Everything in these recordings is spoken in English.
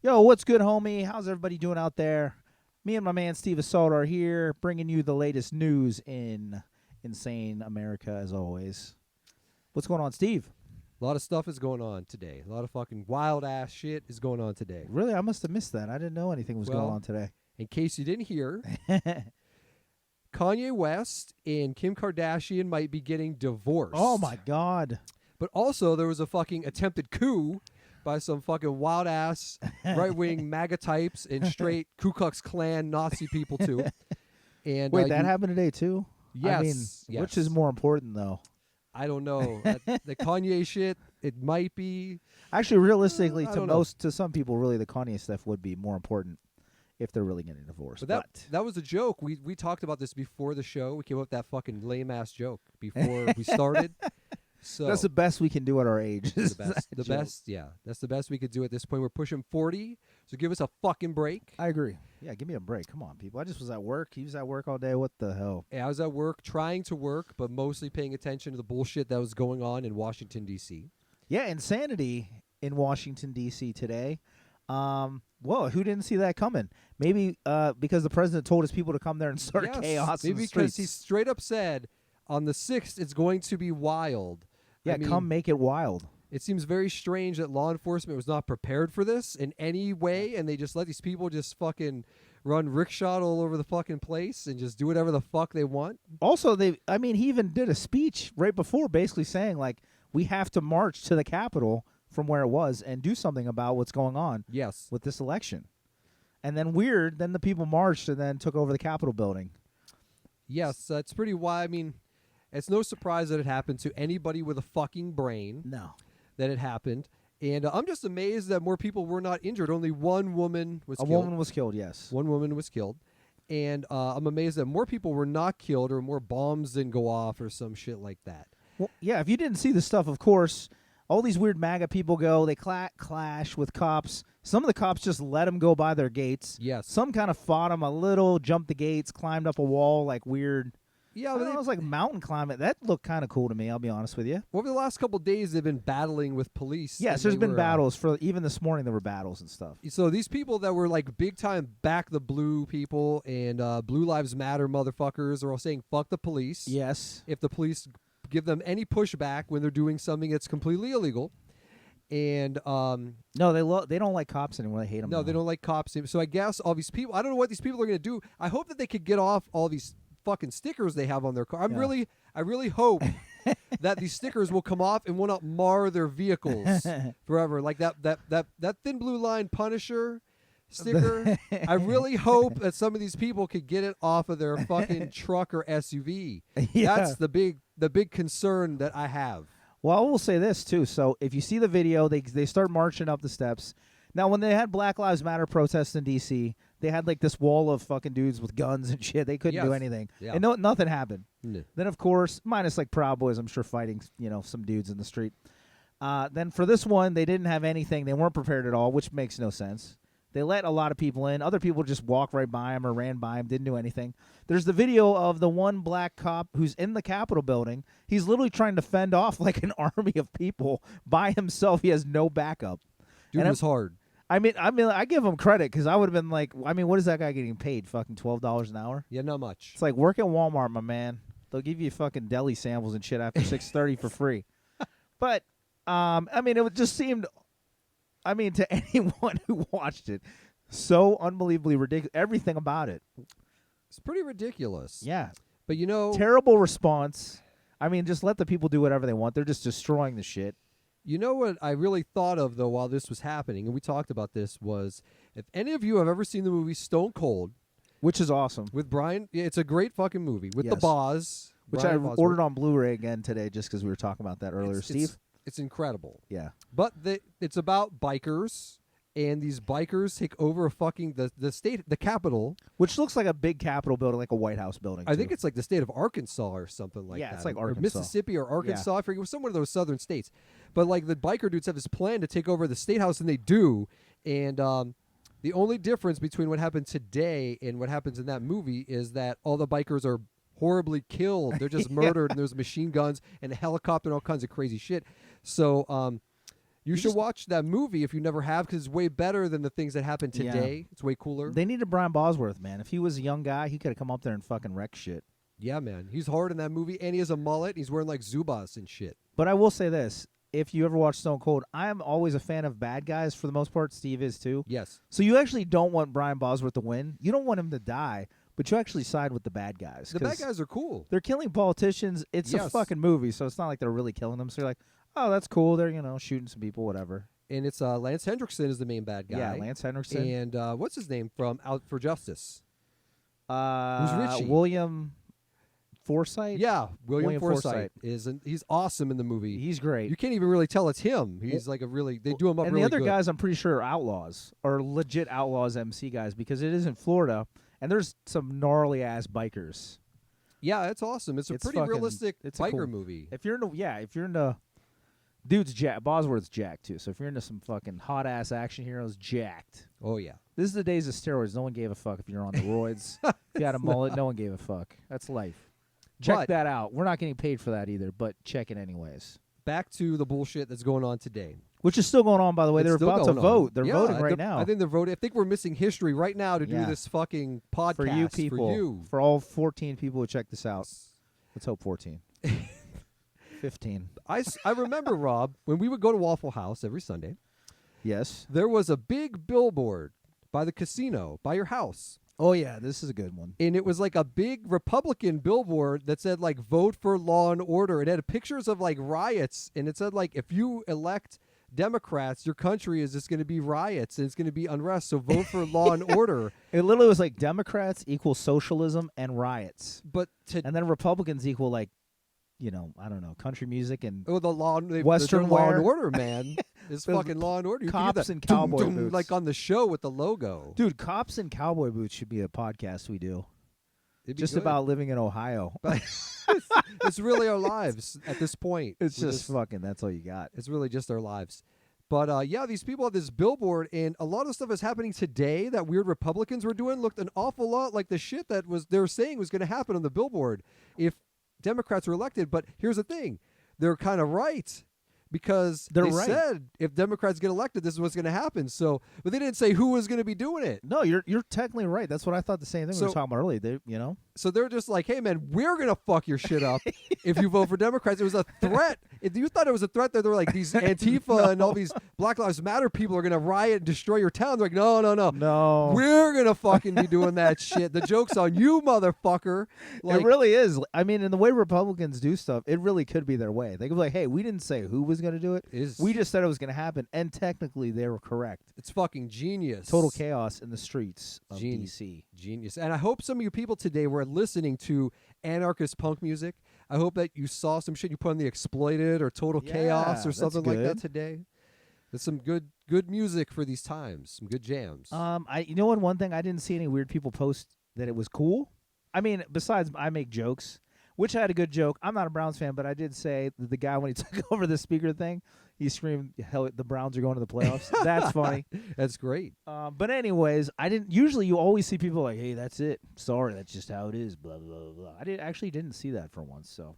Yo, what's good, homie? How's everybody doing out there? Me and my man Steve Assault are here, bringing you the latest news in insane America, as always. What's going on, Steve? A lot of stuff is going on today. A lot of fucking wild-ass shit is going on today. Really? I must have missed that. I didn't know anything was going on today. In case you didn't hear, Kanye West and Kim Kardashian might be getting divorced. Oh, my God. But also, there was a fucking attempted coup by some fucking wild-ass right-wing MAGA types and straight Ku Klux Klan Nazi people, too. And wait, that happened today, too? Yes, I mean, yes. Which is more important, though? I don't know. The Kanye shit, it might be. Actually, realistically, to some people, really, the Kanye stuff would be more important if they're really getting divorced. But that was a joke. We talked about this before the show. We came up with that fucking lame-ass joke before we started. So that's the best we can do at our age. The best, yeah. That's the best we could do at this point. We're pushing 40, so give us a fucking break. I agree. Yeah, give me a break. Come on, people. I just was at work. He was at work all day. What the hell? Yeah, I was at work, trying to work, but mostly paying attention to the bullshit that was going on in Washington, D.C. Yeah, insanity in Washington, D.C. today. Whoa, who didn't see that coming? Maybe because the president told his people to come there and start chaos in the maybe streets. because he straight up said, on the 6th, it's going to be wild. Yeah, I mean, come make it wild. It seems very strange that law enforcement was not prepared for this in any way, and they just let these people just fucking run rickshaw all over the fucking place and just do whatever the fuck they want. Also, he even did a speech right before basically saying, like, we have to march to the Capitol from where it was and do something about what's going on with this election. And then then the people marched and then took over the Capitol building. Yes, that's pretty wild. I mean, it's no surprise that it happened to anybody with a fucking brain. No. That it happened. And I'm just amazed that more people were not injured. Only one woman was killed. A woman was killed, yes. One woman was killed. And I'm amazed that more people were not killed or more bombs didn't go off or some shit like that. Well, yeah, if you didn't see the stuff, of course, all these weird MAGA people go, they clash with cops. Some of the cops just let them go by their gates. Yes. Some kind of fought them a little, jumped the gates, climbed up a wall like weird. Yeah, but it was like mountain climbing. That looked kind of cool to me, I'll be honest with you. Over the last couple of days, they've been battling with police. Yes, there's been battles. Even this morning, there were battles and stuff. So these people that were like big-time back the blue people and Blue Lives Matter motherfuckers are all saying, fuck the police. Yes. If the police give them any pushback when they're doing something that's completely illegal. And no, they don't like cops anymore. They hate them. No, they don't like cops. So I guess all these people, I don't know what these people are going to do. I hope that they could get off all these fucking stickers they have on their car. I really hope that these stickers will come off and will not mar their vehicles forever. Like that thin blue line Punisher sticker. I really hope that some of these people could get it off of their fucking truck or SUV. Yeah. That's the big concern that I have. Well, I will say this too. So if you see the video, they start marching up the steps. Now, when they had Black Lives Matter protests in D.C., they had like this wall of fucking dudes with guns and shit. They couldn't do anything. Yeah. And nothing happened. No. Then, of course, minus like Proud Boys, I'm sure, fighting, some dudes in the street. Then for this one, they didn't have anything. They weren't prepared at all, which makes no sense. They let a lot of people in. Other people just walked right by them or ran by them, didn't do anything. There's the video of the one black cop who's in the Capitol building. He's literally trying to fend off like an army of people by himself. He has no backup. Dude, it was hard. I mean, I give him credit because I would have been like, what is that guy getting paid? Fucking $12 an hour? Yeah, not much. It's like work at Walmart, my man. They'll give you fucking deli samples and shit after 6:30 for free. But it just seemed, to anyone who watched it, so unbelievably ridiculous. Everything about it. It's pretty ridiculous. Yeah. But terrible response. Just let the people do whatever they want. They're just destroying the shit. You know what I really thought of, though, while this was happening, and we talked about this, was if any of you have ever seen the movie Stone Cold. Which is awesome. With Brian. Yeah, it's a great fucking movie. With the Boz. Which Brian I ordered on Blu-ray again today just because we were talking about that earlier, Steve. It's incredible. Yeah. But it's about bikers, and these bikers take over the Capitol. Which looks like a big Capitol building, like a White House building. I think it's like the state of Arkansas or something like that. Yeah, it's like Arkansas. Or Mississippi or Arkansas. Yeah. I forget. It was some of those southern states. But like the biker dudes have this plan to take over the state house, and they do. And the only difference between what happened today and what happens in that movie is that all the bikers are horribly killed. They're just murdered, and there's machine guns and a helicopter and all kinds of crazy shit. So You should watch that movie if you never have, because it's way better than the things that happen today. Yeah. It's way cooler. They needed Brian Bosworth, man. If he was a young guy, he could have come up there and fucking wrecked shit. Yeah, man. He's hard in that movie, and he has a mullet. He's wearing like Zubas and shit. But I will say this. If you ever watch Stone Cold, I am always a fan of bad guys for the most part. Steve is too. Yes. So you actually don't want Brian Bosworth to win. You don't want him to die, but you actually side with the bad guys. The bad guys are cool. They're killing politicians. It's a fucking movie, so it's not like they're really killing them. So you're like, oh, that's cool. They're, shooting some people, whatever. And it's Lance Hendrickson is the main bad guy. Yeah, Lance Hendrickson. And what's his name from Out for Justice? Who's Richie? William Forsythe? Yeah, William Forsythe. He's awesome in the movie. He's great. You can't even really tell it's him. He's like they do him up and really good. And the other guys, I'm pretty sure, are outlaws, or legit outlaws MC guys, because it is in Florida, and there's some gnarly-ass bikers. Yeah, it's awesome. It's a pretty realistic biker movie. If you're into dude's Bosworth's jacked, too, so if you're into some fucking hot-ass action heroes, jacked. Oh, yeah. This is the days of steroids. No one gave a fuck if you're on the roids. If you had a mullet, no one gave a fuck. That's life. Check that out. We're not getting paid for that either, but check it anyways. Back to the bullshit that's going on today. Which is still going on, by the way. They're about to vote. They're voting right now. I think they're voting. I think we're missing history right now to do this fucking podcast. For you people. For all 14 people who check this out. Let's hope 14. 15. I remember, Rob, when we would go to Waffle House every Sunday. Yes. There was a big billboard by the casino, by your house. Oh, yeah, this is a good one. And it was like a big Republican billboard that said, like, vote for law and order. It had pictures of, like, riots. And it said, like, if you elect Democrats, your country is just going to be riots and it's going to be unrest. So vote for law and order. It literally was like Democrats equal socialism and riots. And then Republicans equal, like, I don't know, country music and Western law and order, man. It's fucking law and order. Cops and cowboy boots. Like on the show with the logo. Dude, cops and cowboy boots should be a podcast we do. Just about living in Ohio. It's really our lives at this point. It's just fucking, that's all you got. It's really just our lives. But, these people have this billboard, and a lot of stuff is happening today that weird Republicans were doing looked an awful lot like the shit that they were saying was going to happen on the billboard if Democrats were elected. But here's the thing. They're kind of right. Because they said if Democrats get elected, this is what's going to happen. So, but they didn't say who was going to be doing it. No, you're technically right. That's what I thought. The same thing we were talking about earlier. So they're just like, hey man, we're going to fuck your shit up if you vote for Democrats. It was a threat. If you thought it was a threat that they were like these Antifa and all these Black Lives Matter people are going to riot and destroy your town. They're like, no. We're going to fucking be doing that shit. The joke's on you, motherfucker. Like, it really is. I mean, in the way Republicans do stuff, it really could be their way. They could be like, hey, we didn't say who was going to do it. We just said it was going to happen, and technically they were correct. It's fucking genius. Total chaos in the streets of D.C. Genius. And I hope some of you people today were listening to anarchist punk music. I hope that you saw some shit you put on the Exploited or Total Chaos or something like that today. There's some good music for these times. Some good jams. One thing I didn't see any weird people post that it was cool. I mean, besides I make jokes, which I had a good joke. I'm not a Browns fan, but I did say that the guy when he took over the speaker thing, he screamed, "Hell, the Browns are going to the playoffs." That's funny. That's great. But anyways, I didn't. Usually, you always see people like, "Hey, that's it. Sorry, that's just how it is." Blah blah blah. I didn't see that for once. So,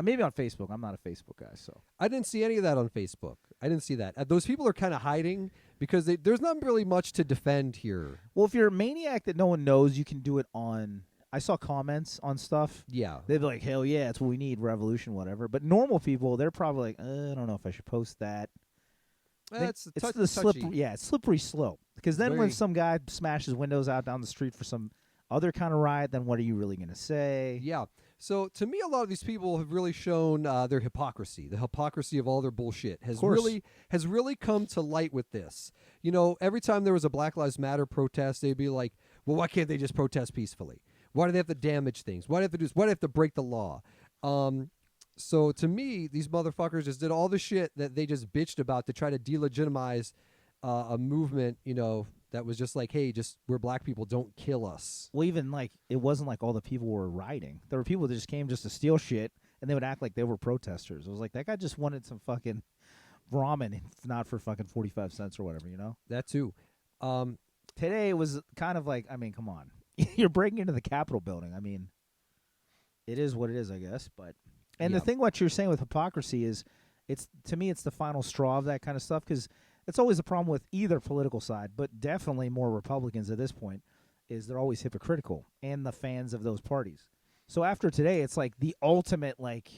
maybe on Facebook. I'm not a Facebook guy, so I didn't see any of that on Facebook. I didn't see that. Those people are kind of hiding because there's not really much to defend here. Well, if you're a maniac that no one knows, you can do it on. I saw comments on stuff. Yeah. They'd be like, hell yeah, that's what we need, revolution, whatever. But normal people, they're probably like, I don't know if I should post that. It's the slippery slope. Because then when some guy smashes windows out down the street for some other kind of riot, then what are you really going to say? Yeah. So to me, a lot of these people have really shown their hypocrisy. The hypocrisy of all their bullshit has really come to light with this. Every time there was a Black Lives Matter protest, they'd be like, well, why can't they just protest peacefully? Why do they have to damage things? Why do they have to do this? Why do they have to break the law? So to me, these motherfuckers just did all the shit that they just bitched about to try to delegitimize a movement, that was just like, hey, we're black people, don't kill us. Well, even like it wasn't like all the people were rioting. There were people that just came just to steal shit, and they would act like they were protesters. It was like that guy just wanted some fucking ramen, not for fucking 45 cents or whatever, That too. Today it was kind of like, come on. You're breaking into the Capitol building. It is what it is, I guess. But the thing what you're saying with hypocrisy is it's to me it's the final straw of that kind of stuff, because it's always a problem with either political side, but definitely more Republicans at this point, is they're always hypocritical, and the fans of those parties. So after today, it's like the ultimate, like,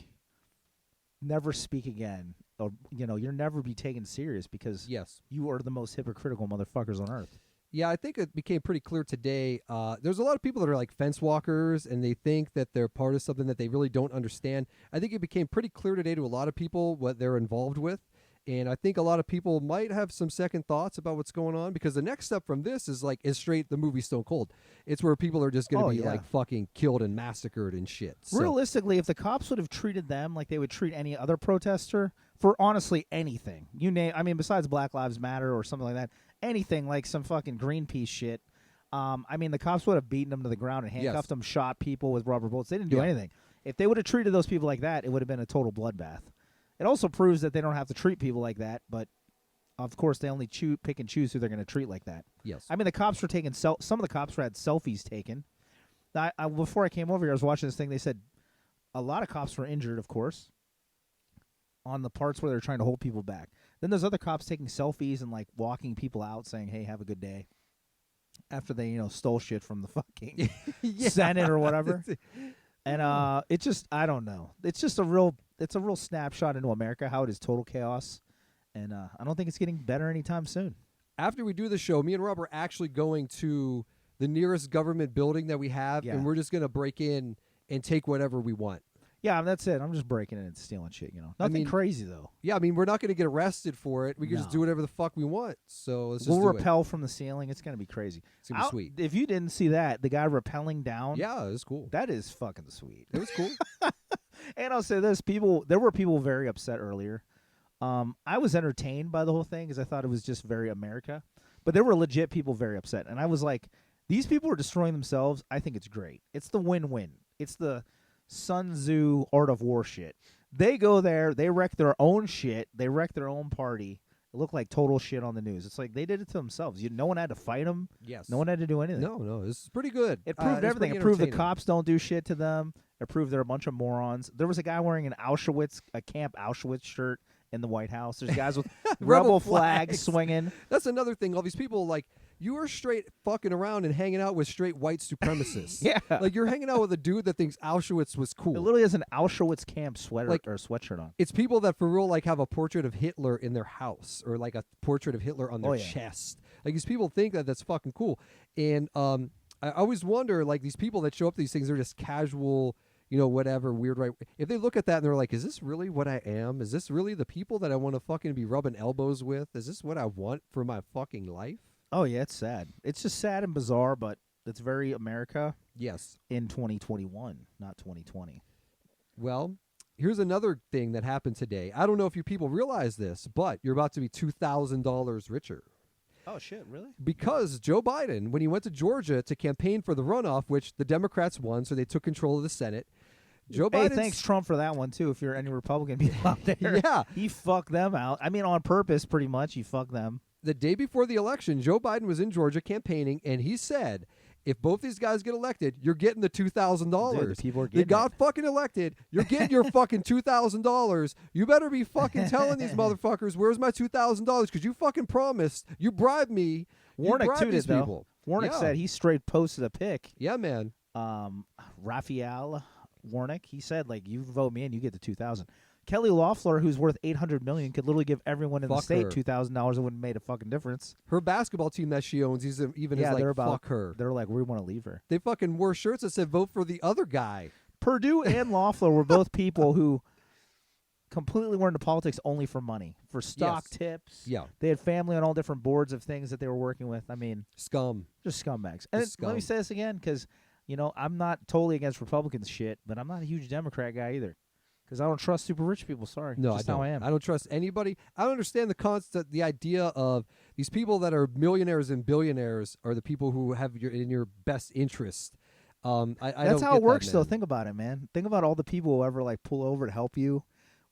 never speak again, or you'll never be taken serious because you are the most hypocritical motherfuckers on earth. Yeah, I think it became pretty clear today. There's a lot of people that are like fence walkers, and they think that they're part of something that they really don't understand. I think it became pretty clear today to a lot of people what they're involved with. And I think a lot of people might have some second thoughts about what's going on, because the next step from this is straight the movie Stone Cold. It's where people are just going to be like fucking killed and massacred and shit. So. Realistically, if the cops would have treated them like they would treat any other protester for honestly anything, besides Black Lives Matter or something like that, anything like some fucking Greenpeace shit, the cops would have beaten them to the ground and handcuffed them, shot people with rubber bullets. They didn't do anything. If they would have treated those people like that, it would have been a total bloodbath. It also proves that they don't have to treat people like that, but of course they only pick and choose who they're going to treat like that. Yes. The cops were taking some of the cops had selfies taken. Before I came over here, I was watching this thing. They said a lot of cops were injured, of course, on the parts where they're trying to hold people back. Then there's other cops taking selfies and like walking people out, saying, "Hey, have a good day," after they stole shit from the fucking Senate or whatever. And it just, I don't know. It's just a real snapshot into America, how it is total chaos. And I don't think it's getting better anytime soon. After we do the show, me and Rob are actually going to the nearest government building that we have, and we're just going to break in and take whatever we want. Yeah, that's it. I'm just breaking in and stealing shit, Nothing crazy, though. Yeah, we're not going to get arrested for it. We can just do whatever the fuck we want. So let's just rappel from the ceiling. It's going to be crazy. It's going to be sweet. If you didn't see that, the guy rappelling down. Yeah, it was cool. That is fucking sweet. It was cool. And I'll say this, there were people very upset earlier. I was entertained by the whole thing because I thought it was just very America. But there were legit people very upset. And I was like, these people are destroying themselves. I think it's great. It's the win-win. It's the Sun Tzu Art of War shit. They go there, they wreck their own shit, they wreck their own party. It looked like total shit on the news. It's like they did it to themselves. No one had to fight them. Yes. No one had to do anything. No, this is pretty good. It proved everything. It proved the cops don't do shit to them. It proved they're a bunch of morons. There was a guy wearing a Camp Auschwitz shirt in the White House. There's guys with rebel flags swinging. That's another thing. All these people, like, you are straight fucking around and hanging out with straight white supremacists. Yeah. Like, you're hanging out with a dude that thinks Auschwitz was cool. It literally has an Auschwitz camp sweater or sweatshirt on. It's people that for real, like, have a portrait of Hitler in their house or, like, a portrait of Hitler on their chest. Like, these people think that that's fucking cool. And I always wonder, like, these people that show up to these things are just casual, whatever, weird, right? If they look at that and they're like, is this really what I am? Is this really the people that I want to fucking be rubbing elbows with? Is this what I want for my fucking life? Oh, yeah, it's sad. It's just sad and bizarre, but it's very America. Yes. In 2021, not 2020. Well, here's another thing that happened today. I don't know if you people realize this, but you're about to be $2,000 richer. Oh, shit, really? Because Joe Biden, when he went to Georgia to campaign for the runoff, which the Democrats won, so they took control of the Senate, Joe Biden. Hey, thanks Trump for that one too. If you're any Republican people out there, yeah, he fucked them out. On purpose, pretty much. He fucked them. The day before the election, Joe Biden was in Georgia campaigning, and he said, "If both these guys get elected, you're getting the $2,000. They got fucking elected. You're getting your fucking $2,000. You better be fucking telling these motherfuckers, where's my $2,000? Because you fucking promised. You bribed me. Warnock too did people. Warnock said he straight posted a pic. Yeah, man. Raphael Warnock, he said, like, you vote me in, you get the $2,000. Kelly Loeffler, who's worth $800 million, could literally give everyone in the state $2,000. It wouldn't have made a fucking difference. Her basketball team that she owns, even is like, fuck her. They're like, we want to leave her. They fucking wore shirts that said, vote for the other guy. Purdue and Loeffler were both people who completely were into politics only for money, for stock tips. Yeah. They had family on all different boards of things that they were working with. Scum. Just scumbags. And let me say this again, because, I'm not totally against Republicans shit, but I'm not a huge Democrat guy either. Because I don't trust super rich people. Sorry. No, just I don't. How I am. I don't trust anybody. I don't understand the idea of these people that are millionaires and billionaires are the people who have in your best interest. That's how it works, though. Think about it, man. Think about all the people who ever pull over to help you,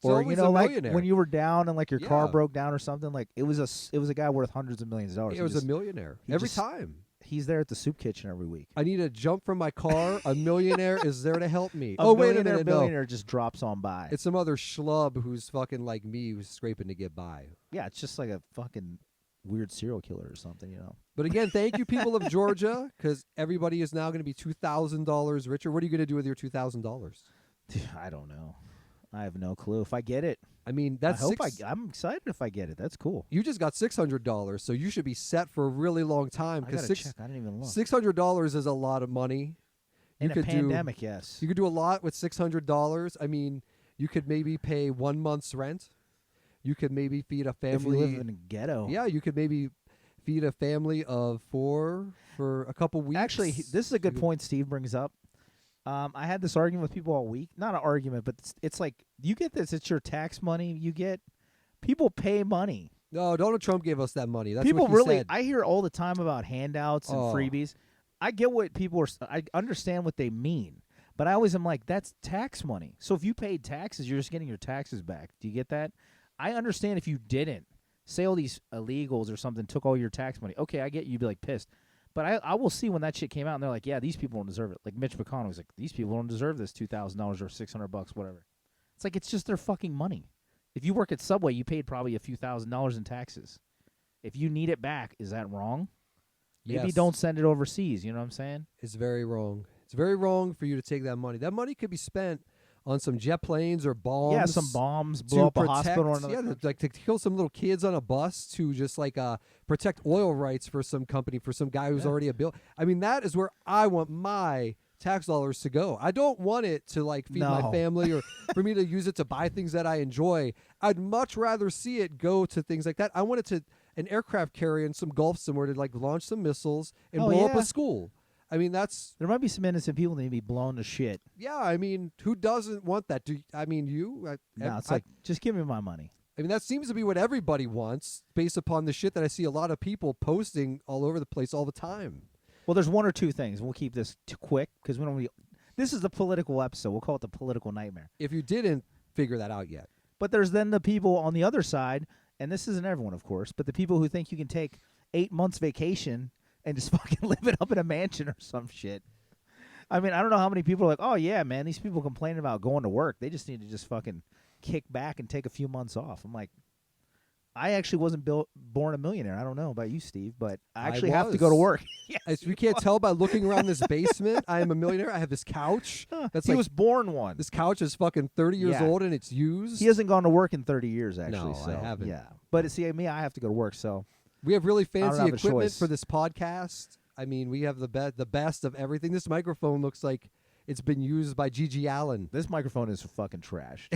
or when you were down and your car broke down or something. It was a guy worth hundreds of millions of dollars. It was a millionaire every time. He's there at the soup kitchen every week. I need to jump from my car. A millionaire is there to help me. Oh, wait a minute! minute. Billionaire just drops on by. It's some other schlub who's fucking like me who's scraping to get by. Yeah, it's just like a fucking weird serial killer or something, you know. But again, thank you, people of Georgia, because everybody is now going to be $2,000 richer. What are you going to do with your $2,000? I don't know. I have no clue. If I get it, I mean, that's I'm excited if I get it. That's cool. You just got $600, so you should be set for a really long time. I gotta check. I didn't even look. $600 is a lot of money. In a pandemic, yes. You could do a lot with $600. I mean, you could maybe pay 1 month's rent. You could maybe feed a family. If you live in a ghetto. Yeah, you could maybe feed a family of 4 for a couple weeks. Actually, this is a good point Steve brings up. I had this argument with people all week. Not an argument, but it's like, you get this. It's your tax money you get. People pay money. No, Donald Trump gave us that money. That's people what he really. said. I hear all the time about handouts and freebies. I get what people are. I understand what they mean, but I always am like, that's tax money. So if you paid taxes, you're just getting your taxes back. Do you get that? I understand if you didn't. Say all these illegals or something took all your tax money. Okay, I get you'd be like pissed. But I will see when that shit came out and they're like, yeah, these people don't deserve it. Like Mitch McConnell was like, these people don't deserve this $2,000 or $600, whatever. It's like, it's just their fucking money. If you work at Subway, you paid probably a few $1,000s in taxes. If you need it back, is that wrong? Maybe Yes. don't send it overseas. You know what I'm saying? It's very wrong. It's very wrong for you to take that money. That money could be spent on some jet planes or bombs. Yeah, some bombs, blow up a hospital or another. Yeah, like to kill some little kids on a bus to just like protect oil rights for some company, for some guy who's already a bill. I mean, that is where I want my tax dollars to go. I don't want it to like feed my family or for me to use it to buy things that I enjoy. I'd much rather see it go to things like that. I want it to an aircraft carrier in some Gulf somewhere to like launch some missiles and blow up a school. I mean, there might be some innocent people that need to be blown to shit. Yeah, I mean, who doesn't want that? No, it's like, just give me my money. I mean, that seems to be what everybody wants based upon the shit that I see a lot of people posting all over the place all the time. Well, there's one or two things. We'll keep this quick because we don't. This is the political episode. We'll call it the political nightmare. If you didn't figure that out yet. But there's then the people on the other side, and this isn't everyone, of course, but the people who think you can take 8 months vacation and just fucking live it up in a mansion or some shit. I mean, I don't know how many people are like, oh, yeah, man, these people complaining about going to work. They just need to just fucking kick back and take a few months off. I'm like, I actually wasn't born a millionaire. I don't know about you, Steve, but I actually have to go to work. Yes, as we can't tell by looking around this basement, I am a millionaire. I have this couch. He was born one. This couch is fucking 30 years old and it's used. He hasn't gone to work in 30 years, actually. No, so, I haven't. Yeah. But see, me, I have to go to work, so. We have really fancy equipment for this podcast. I mean, we have the best of everything. This microphone looks like it's been used by Gigi Allen. This microphone is fucking trash.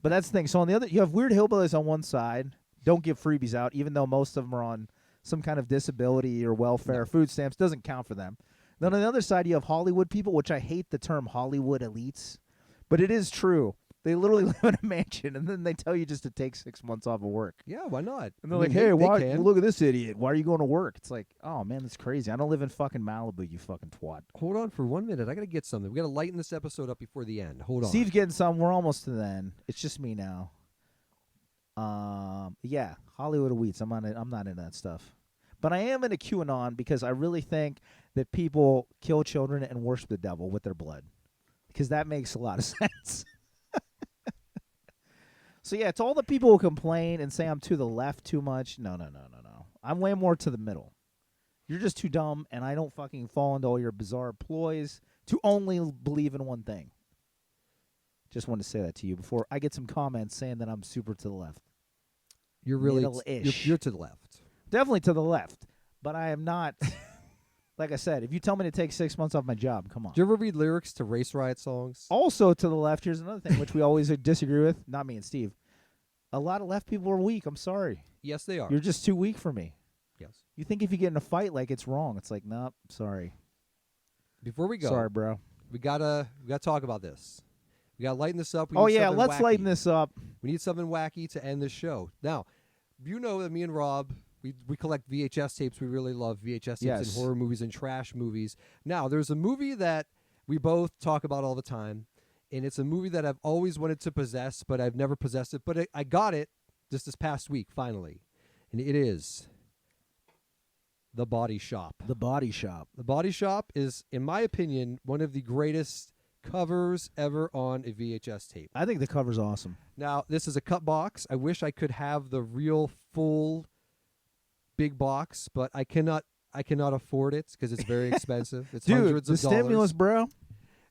But that's the thing. So on the other, you have weird hillbillies on one side. Don't give freebies out, even though most of them are on some kind of disability or welfare. Food stamps doesn't count for them. Then on the other side, you have Hollywood people, which I hate the term Hollywood elites, but it is true. They literally live in a mansion, and then they tell you just to take 6 months off of work. Yeah, why not? And they're like, hey, why? Look at this idiot. Why are you going to work? It's like, oh, man, that's crazy. I don't live in fucking Malibu, you fucking twat. Hold on for 1 minute. I got to get something. We got to lighten this episode up before the end. Hold on. Steve's getting some. We're almost to the end. It's just me now. Yeah, Hollywood elites. I'm not into that stuff. But I am into QAnon because I really think that people kill children and worship the devil with their blood. Because that makes a lot of sense. So, yeah, it's all the people who complain and say I'm to the left too much. No. I'm way more to the middle. You're just too dumb, and I don't fucking fall into all your bizarre ploys to only believe in one thing. Just wanted to say that to you before I get some comments saying that I'm super to the left. You're really middle-ish. You're to the left. Definitely to the left, but I am not. Like I said, if you tell me to take 6 months off my job, come on. Do you ever read lyrics to Race Riot songs? Also to the left, here's another thing which we always disagree with. Not me and Steve. A lot of left people are weak. I'm sorry. Yes, they are. You're just too weak for me. Yes. You think if you get in a fight, like it's wrong. It's like, nope, sorry. Before we go, sorry, bro. We gotta talk about this. We gotta lighten this up. Let's lighten this up. We need something wacky to end this show. Now, you know that me and Rob, we collect VHS tapes. We really love VHS tapes and horror movies and trash movies. Now, there's a movie that we both talk about all the time, and it's a movie that I've always wanted to possess, but I've never possessed it. But I got it just this past week, finally, and it is The Body Shop. The Body Shop. The Body Shop is, in my opinion, one of the greatest covers ever on a VHS tape. I think the cover's awesome. Now, this is a cut box. I wish I could have the real full big box, but I cannot afford it because it's very expensive. It's Dude, hundreds of the dollars. stimulus, bro.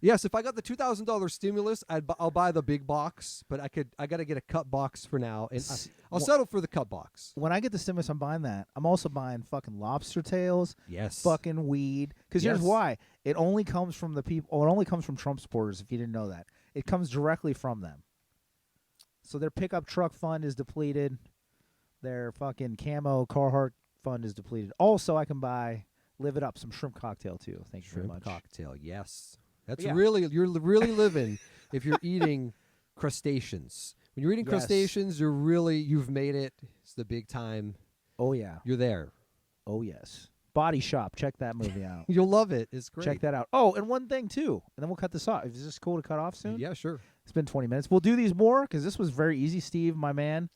Yes, if I got the $2,000 stimulus, I'll buy the big box, but I got to get a cut box for now, and I'll settle for the cut box. When I get the stimulus, I'm buying that. I'm also buying fucking lobster tails. Yes. Fucking weed. Because here's why. It only comes from the people. It only comes from Trump supporters, if you didn't know that. It comes directly from them. So their pickup truck fund is depleted. Their fucking camo Carhartt fund is depleted. Also, I can buy Live It Up, some shrimp cocktail, too. Thank you very much. Shrimp cocktail, yes. That's Yeah. you're really living if you're eating crustaceans. When you're eating crustaceans, you've made it. It's the big time. Oh, yeah. You're there. Oh, yes. Body Shop. Check that movie out. You'll love it. It's great. Check that out. Oh, and one thing, too. And then we'll cut this off. Is this cool to cut off soon? Yeah, sure. It's been 20 minutes. We'll do these more because this was very easy. Steve, my man,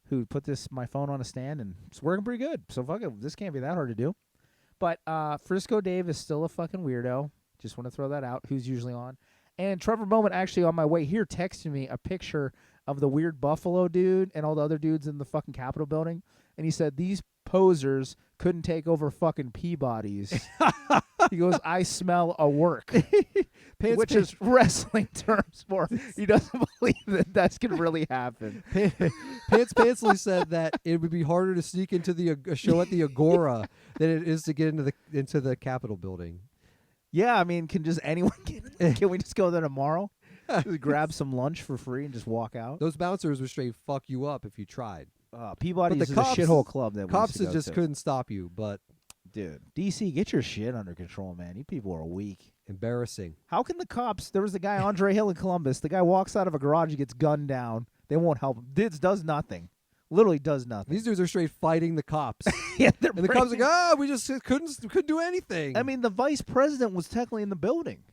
who put my phone on a stand, and it's working pretty good. So fuck it. This can't be that hard to do. But Frisco Dave is still a fucking weirdo. Just want to throw that out. Who's usually on. And Trevor Bowman actually on my way here texted me a picture of the weird Buffalo dude and all the other dudes in the fucking Capitol building. And he said, these posers couldn't take over fucking Peabody's. He goes, I smell a work. Which is wrestling terms for he doesn't believe that that's going to really happen. Pants Pantsley said that it would be harder to sneak into a show at the Agora than it is to get into the Capitol building. Yeah, I mean, can just anyone can we just go there tomorrow? Just grab some lunch for free and just walk out? Those bouncers would straight fuck you up if you tried. Peabody's is a shithole club that cops we just couldn't stop you, but dude, DC, get your shit under control, man. You people are weak. Embarrassing. How can the cops? There was the guy Andre Hill in Columbus. The guy walks out of a garage, he gets gunned down. They won't help him. Does nothing. Literally does nothing. These dudes are straight fighting the cops. Yeah, and the cops are like, we just couldn't do anything. I mean, the vice president was technically in the building.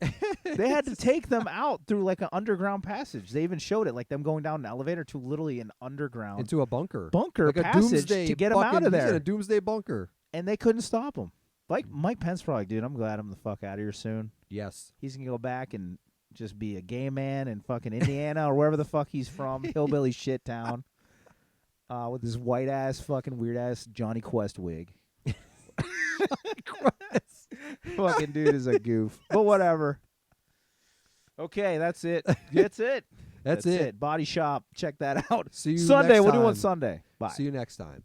They had to take them out through like an underground passage. They even showed it, like them going down an elevator to literally an underground into a bunker like passage to get them out of there. He's in a doomsday bunker, and they couldn't stop him. Like Mike Pence probably, dude. I'm glad I'm the fuck out of here soon. Yes, he's gonna go back and just be a gay man in fucking Indiana or wherever the fuck he's from, hillbilly shit town. With his white ass, fucking weird ass Johnny Quest wig. Fucking dude is a goof. But whatever. Okay, that's it. That's it. That's it. Body Shop. Check that out. See you Sunday. next We'll do time. one Sunday. Bye. See you next time.